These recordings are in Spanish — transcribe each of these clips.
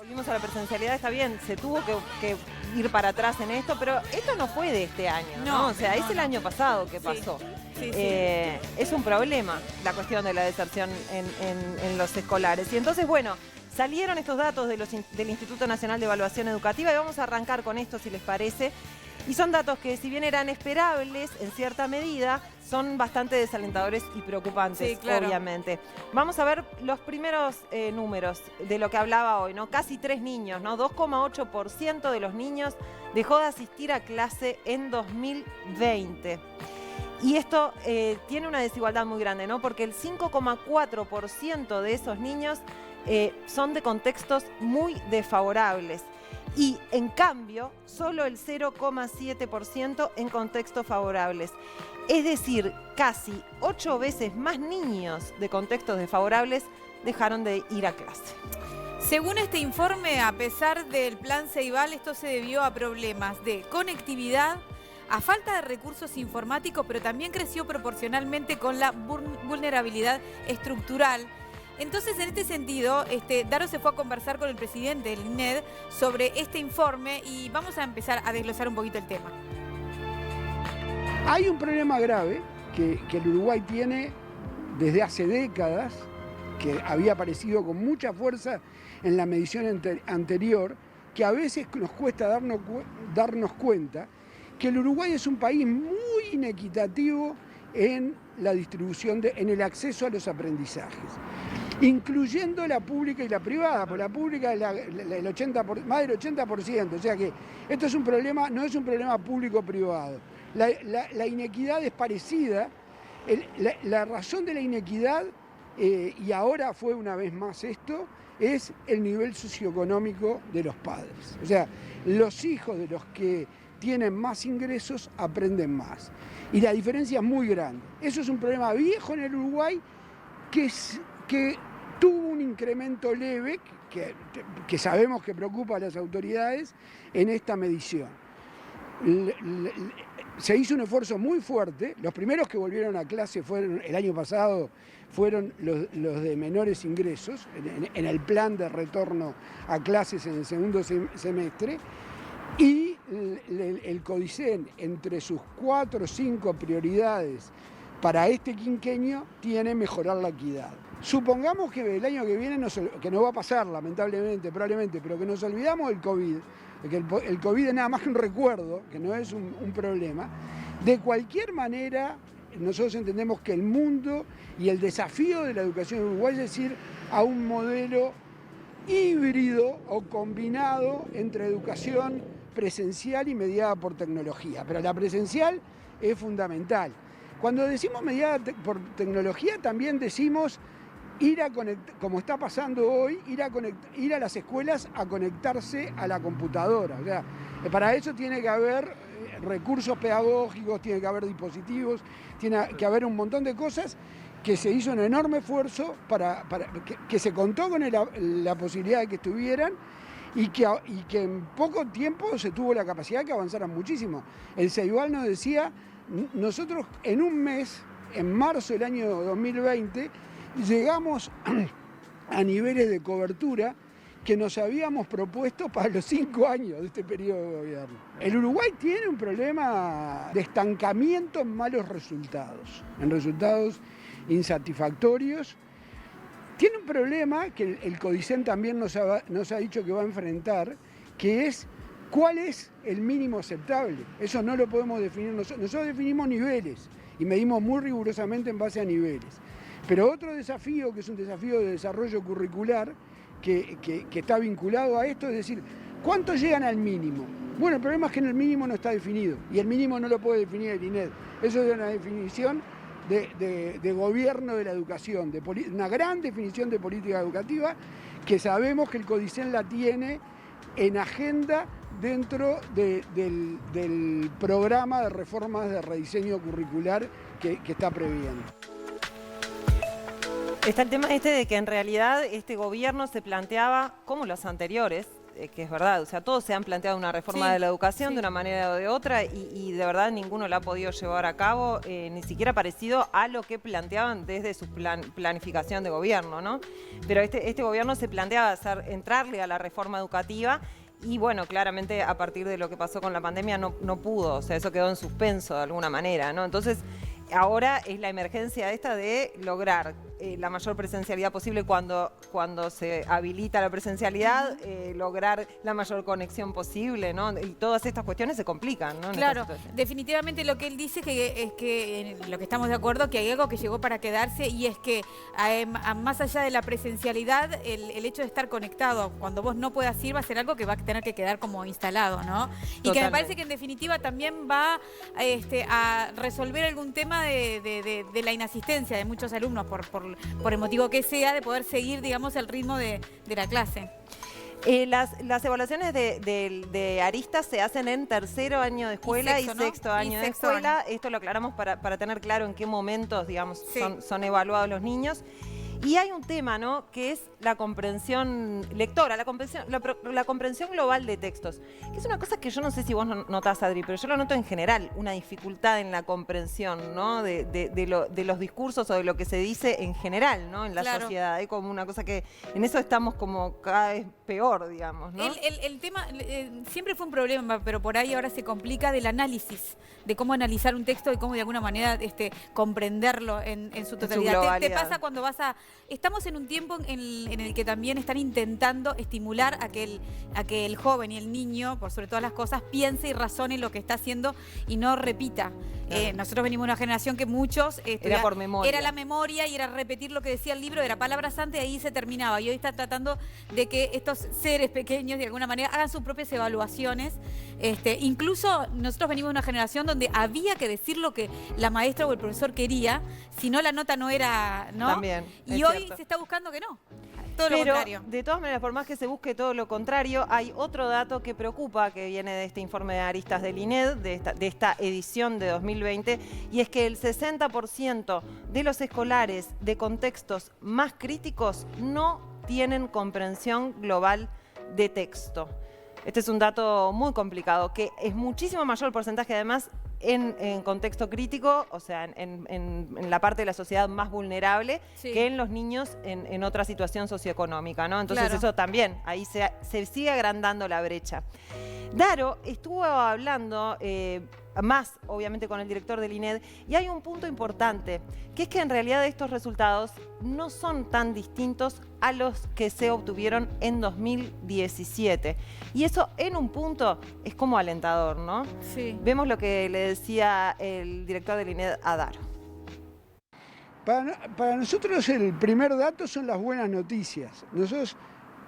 Volvimos a la presencialidad, está bien, se tuvo que ir para atrás en esto, pero esto no fue de este año, ¿no? O sea, es el año pasado que pasó. Sí. Es un problema la cuestión de la deserción en los escolares. Y entonces, bueno, salieron estos datos del Instituto Nacional de Evaluación Educativa y vamos a arrancar con esto, si les parece. Y son datos que, si bien eran esperables en cierta medida, son bastante desalentadores y preocupantes, Sí, claro. obviamente. Vamos a ver los primeros números de lo que hablaba hoy, ¿no? Casi 3 niños, ¿no? 2,8% de los niños dejó de asistir a clase en 2020. Y esto tiene una desigualdad muy grande, ¿no? Porque el 5,4% de esos niños son de contextos muy desfavorables. Y, en cambio, solo el 0,7% en contextos favorables. Es decir, casi 8 veces más niños de contextos desfavorables dejaron de ir a clase. Según este informe, a pesar del plan Ceibal, esto se debió a problemas de conectividad, a falta de recursos informáticos, pero también creció proporcionalmente con la vulnerabilidad estructural. Entonces, en este sentido, Daro se fue a conversar con el presidente del INED sobre este informe y vamos a empezar a desglosar un poquito el tema. Hay un problema grave que el Uruguay tiene desde hace décadas, que había aparecido con mucha fuerza en la medición anterior, que a veces nos cuesta darnos cuenta que el Uruguay es un país muy inequitativo en la distribución, en el acceso a los aprendizajes, incluyendo la pública y la privada, porque la pública es más del 80%, o sea que esto es un problema, no es un problema público-privado. La inequidad es parecida, la razón de la inequidad, y ahora fue una vez más esto, es el nivel socioeconómico de los padres. O sea, los hijos de los que tienen más ingresos aprenden más. Y la diferencia es muy grande. Eso es un problema viejo en el Uruguay que tuvo un incremento leve, que sabemos que preocupa a las autoridades en esta medición. Se hizo un esfuerzo muy fuerte. Los primeros que volvieron a clase el año pasado fueron los de menores ingresos, en el plan de retorno a clases en el segundo semestre. Y el CODICEN, entre sus 4 o 5 prioridades para este quinquenio, tiene mejorar la equidad. Supongamos que el año que viene, que no va a pasar lamentablemente, probablemente, pero que nos olvidamos del COVID, que el COVID es nada más que un recuerdo, que no es un problema. De cualquier manera, nosotros entendemos que el mundo y el desafío de la educación uruguaya es ir a un modelo híbrido o combinado entre educación presencial y mediada por tecnología, pero la presencial es fundamental. Cuando decimos mediada por tecnología, también decimos ir a conectar, como está pasando hoy, ir a las escuelas a conectarse a la computadora. O sea, para eso tiene que haber recursos pedagógicos, tiene que haber dispositivos, tiene que haber un montón de cosas que se hizo un enorme esfuerzo para que se contó con la posibilidad de que estuvieran y que en poco tiempo se tuvo la capacidad de que avanzaran muchísimo. El Ceibal nos decía, nosotros en un mes, en marzo del año 2020, llegamos a niveles de cobertura que nos habíamos propuesto para los 5 años de este periodo de gobierno. El Uruguay tiene un problema de estancamiento en malos resultados, en resultados insatisfactorios. Tiene un problema que el CODICEN también nos ha dicho que va a enfrentar, que es cuál es el mínimo aceptable. Eso no lo podemos definir nosotros. Nosotros definimos niveles y medimos muy rigurosamente en base a niveles. Pero otro desafío, que es un desafío de desarrollo curricular, que está vinculado a esto, es decir, ¿cuántos llegan al mínimo? Bueno, el problema es que en el mínimo no está definido, y el mínimo no lo puede definir el INED. Eso es una definición de gobierno de la educación, una gran definición de política educativa, que sabemos que el CODICEN la tiene en agenda dentro del programa de reformas de rediseño curricular que está previendo. Está el tema de que en realidad este gobierno se planteaba, como los anteriores, que es verdad. O sea, todos se han planteado una reforma de la educación de una manera o de otra y de verdad ninguno la ha podido llevar a cabo, ni siquiera parecido a lo que planteaban desde su planificación de gobierno, ¿no? Pero este gobierno se planteaba entrarle a la reforma educativa. Y bueno, claramente a partir de lo que pasó con la pandemia no pudo, o sea, eso quedó en suspenso de alguna manera, ¿no? Entonces, ahora es la emergencia esta de lograr la mayor presencialidad posible cuando se habilita la presencialidad, lograr la mayor conexión posible, ¿no? Y todas estas cuestiones se complican, ¿no? Claro, definitivamente lo que él dice es que en lo que estamos de acuerdo, que hay algo que llegó para quedarse y es que más allá de la presencialidad, el hecho de estar conectado, cuando vos no puedas ir, va a ser algo que va a tener que quedar como instalado, ¿no? Y que me parece que en definitiva también va a resolver algún tema de la inasistencia de muchos alumnos por el motivo que sea, de poder seguir, digamos, el ritmo de la clase. Las evaluaciones de aristas se hacen en tercero año de escuela y sexto año de escuela. Esto lo aclaramos para tener claro en qué momentos, digamos, son evaluados los niños. Y hay un tema, ¿no?, que es la comprensión lectora, la comprensión global de textos, que es una cosa que yo no sé si vos notás, Adri, pero yo lo noto en general, una dificultad en la comprensión, ¿no?, de los discursos o de lo que se dice en general, ¿no?, en la sociedad. Hay como una cosa que en eso estamos como cada vez peor, digamos, ¿no? El tema siempre fue un problema, pero por ahí ahora se complica, del análisis, de cómo analizar un texto y cómo de alguna manera comprenderlo en su totalidad. ¿Te pasa cuando vas a... Estamos en un tiempo en el que también están intentando estimular a que el joven y el niño, por sobre todas las cosas, piense y razone lo que está haciendo y no repita. Nosotros venimos de una generación que muchos... era por memoria. Era la memoria y era repetir lo que decía el libro, era palabras antes y ahí se terminaba. Y hoy está tratando de que estos seres pequeños, de alguna manera, hagan sus propias evaluaciones. Incluso nosotros venimos de una generación donde había que decir lo que la maestra o el profesor quería, si no la nota no era... ¿no? También. Y hoy se está buscando que no. Todo lo contrario. De todas maneras, por más que se busque todo lo contrario, hay otro dato que preocupa, que viene de este informe de aristas del INED, de esta edición de 2020, y es que el 60% de los escolares de contextos más críticos no tienen comprensión global de texto. Este es un dato muy complicado, que es muchísimo mayor el porcentaje, además, en contexto crítico, o sea, en la parte de la sociedad más vulnerable, que en los niños en otra situación socioeconómica, ¿no? Entonces eso también, ahí se sigue agrandando la brecha. Daro estuvo hablando más, obviamente, con el director del INED, y hay un punto importante, que es que en realidad estos resultados no son tan distintos a los que se obtuvieron en 2017. Y eso, en un punto, es como alentador, ¿no? Sí. Vemos lo que le decía el director del INED a Daro. Para nosotros el primer dato son las buenas noticias. Nosotros,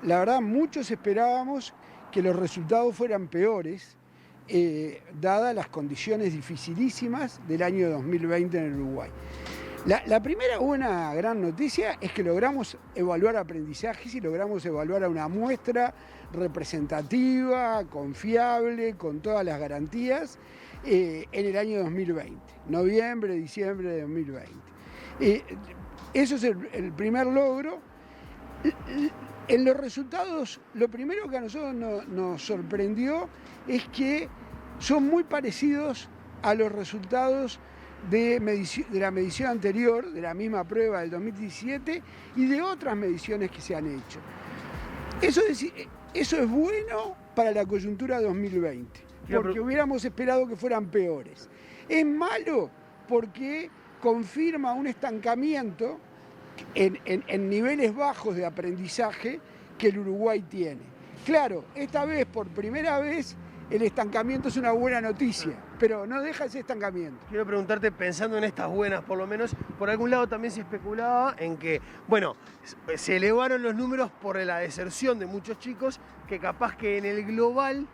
la verdad, muchos esperábamos que los resultados fueran peores, dadas las condiciones dificilísimas del año 2020 en el Uruguay. La primera buena gran noticia es que logramos evaluar aprendizajes y logramos evaluar a una muestra representativa, confiable, con todas las garantías, en el año 2020, noviembre, diciembre de 2020. Eso es el primer logro. En los resultados, lo primero que a nosotros nos sorprendió es que son muy parecidos a los resultados de la medición anterior, de la misma prueba del 2017 y de otras mediciones que se han hecho. Eso es bueno para la coyuntura 2020, porque hubiéramos esperado que fueran peores. Es malo porque confirma un estancamiento en niveles bajos de aprendizaje que el Uruguay tiene. Claro, esta vez, por primera vez, el estancamiento es una buena noticia, pero no deja ese estancamiento. Quiero preguntarte, pensando en estas buenas, por lo menos, por algún lado también se especulaba en que, bueno, se elevaron los números por la deserción de muchos chicos, que capaz que en el global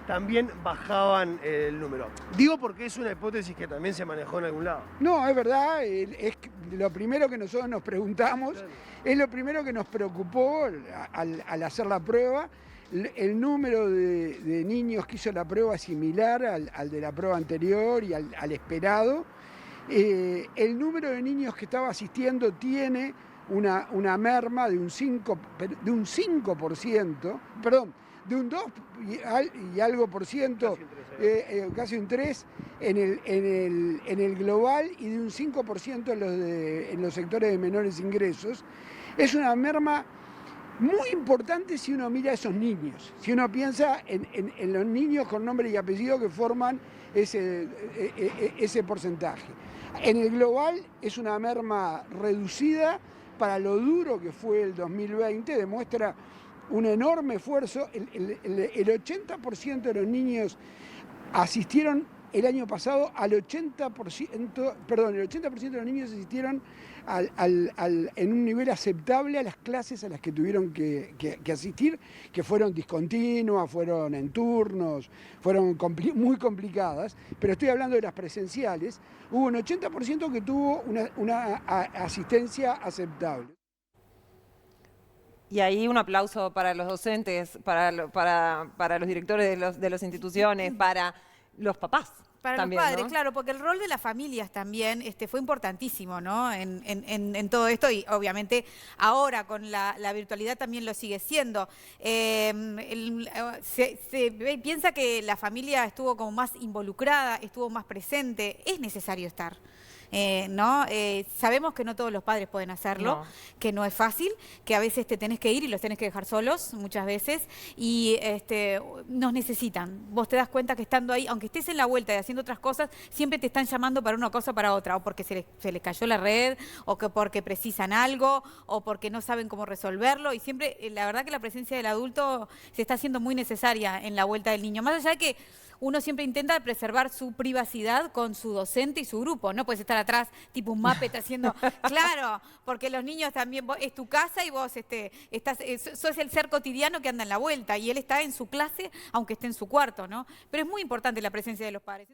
también bajaban el número. Digo porque es una hipótesis que también se manejó en algún lado. No, es verdad, es lo primero que nosotros nos preguntamos, es lo primero que nos preocupó al hacer la prueba. El número de niños que hizo la prueba es similar al de la prueba anterior y al esperado. El número de niños que estaba asistiendo tiene una merma de un 5%, perdón, de un 2 y algo por ciento, casi un 3 en el global y de un 5% en los sectores de menores ingresos. Es una merma muy importante si uno mira a esos niños, si uno piensa en los niños con nombre y apellido que forman ese porcentaje. En el global es una merma reducida para lo duro que fue el 2020, demuestra un enorme esfuerzo. El 80% de los niños asistieron el año pasado el 80% de los niños asistieron en un nivel aceptable a las clases a las que tuvieron que asistir, que fueron discontinuas, fueron en turnos, fueron muy complicadas, pero estoy hablando de las presenciales. Hubo un 80% que tuvo una asistencia aceptable. Y ahí un aplauso para los docentes, para los directores de las instituciones, para los papás. Para también, los padres, ¿no? claro, porque el rol de las familias también fue importantísimo, ¿no? En todo esto, y obviamente ahora con la virtualidad también lo sigue siendo. Piensa que la familia estuvo como más involucrada, estuvo más presente, es necesario estar. ¿No? Sabemos que no todos los padres pueden hacerlo, que no es fácil, que a veces te tenés que ir y los tenés que dejar solos muchas veces, y nos necesitan. Vos te das cuenta que estando ahí, aunque estés en la vuelta y haciendo otras cosas, siempre te están llamando para una cosa o para otra, o porque se les cayó la red, o que porque precisan algo, o porque no saben cómo resolverlo, y siempre, la verdad que la presencia del adulto se está haciendo muy necesaria en la vuelta del niño, más allá de que uno siempre intenta preservar su privacidad con su docente y su grupo. No puedes estar atrás tipo un Muppet haciendo... Claro, porque los niños también... es tu casa y vos sos el ser cotidiano que anda en la vuelta y él está en su clase, aunque esté en su cuarto, ¿no? Pero es muy importante la presencia de los padres.